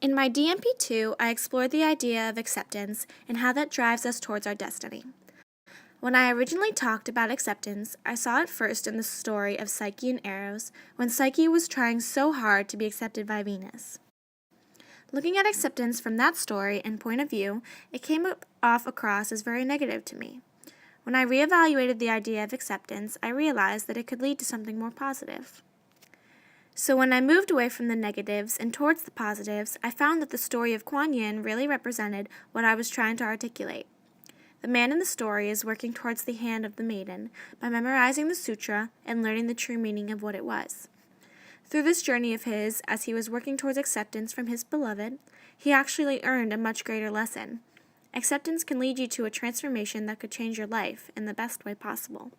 In my DMP2, I explored the idea of acceptance and how that drives us towards our destiny. When I originally talked about acceptance, I saw it first in the story of Psyche and Eros, when Psyche was trying so hard to be accepted by Venus. Looking at acceptance from that story and point of view, it came off across as very negative to me. When I reevaluated the idea of acceptance, I realized that it could lead to something more positive. So when I moved away from the negatives and towards the positives, I found that the story of Kuan Yin really represented what I was trying to articulate. The man in the story is working towards the hand of the maiden by memorizing the sutra and learning the true meaning of what it was. Through this journey of his, as he was working towards acceptance from his beloved, he actually earned a much greater lesson. Acceptance can lead you to a transformation that could change your life in the best way possible.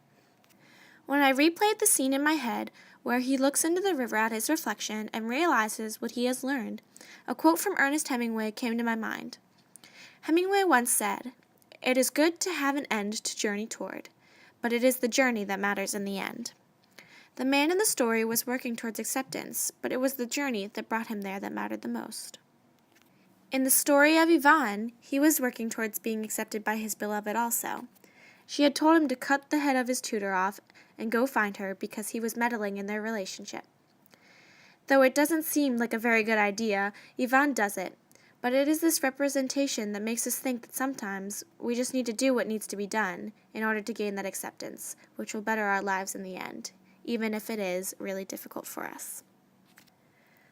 When I replayed the scene in my head where he looks into the river at his reflection and realizes what he has learned, a quote from Ernest Hemingway came to my mind. Hemingway once said, "It is good to have an end to journey toward, but it is the journey that matters in the end." The man in the story was working towards acceptance, but it was the journey that brought him there that mattered the most. In the story of Ivan, he was working towards being accepted by his beloved also. She had told him to cut the head of his tutor off and go find her because he was meddling in their relationship. Though it doesn't seem like a very good idea, Ivan does it, but it is this representation that makes us think that sometimes we just need to do what needs to be done in order to gain that acceptance, which will better our lives in the end, even if it is really difficult for us.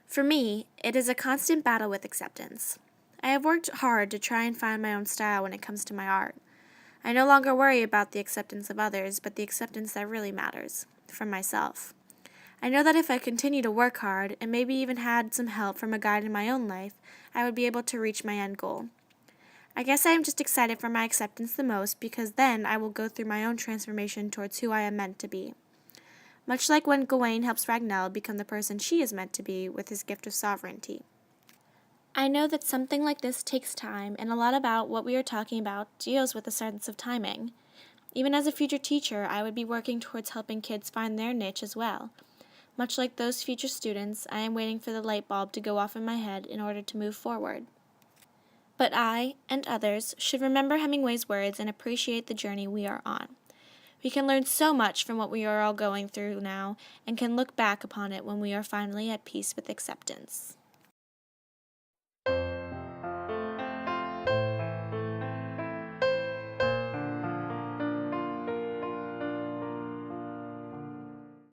For me, it is a constant battle with acceptance. I have worked hard to try and find my own style when it comes to my art. I no longer worry about the acceptance of others, but the acceptance that really matters, from myself. I know that if I continue to work hard, and maybe even had some help from a guide in my own life, I would be able to reach my end goal. I guess I am just excited for my acceptance the most because then I will go through my own transformation towards who I am meant to be. Much like when Gawain helps Ragnell become the person she is meant to be with his gift of sovereignty. I know that something like this takes time, and a lot about what we are talking about deals with a sense of timing. Even as a future teacher, I would be working towards helping kids find their niche as well. Much like those future students, I am waiting for the light bulb to go off in my head in order to move forward. But I, and others, should remember Hemingway's words and appreciate the journey we are on. We can learn so much from what we are all going through now, and can look back upon it when we are finally at peace with acceptance.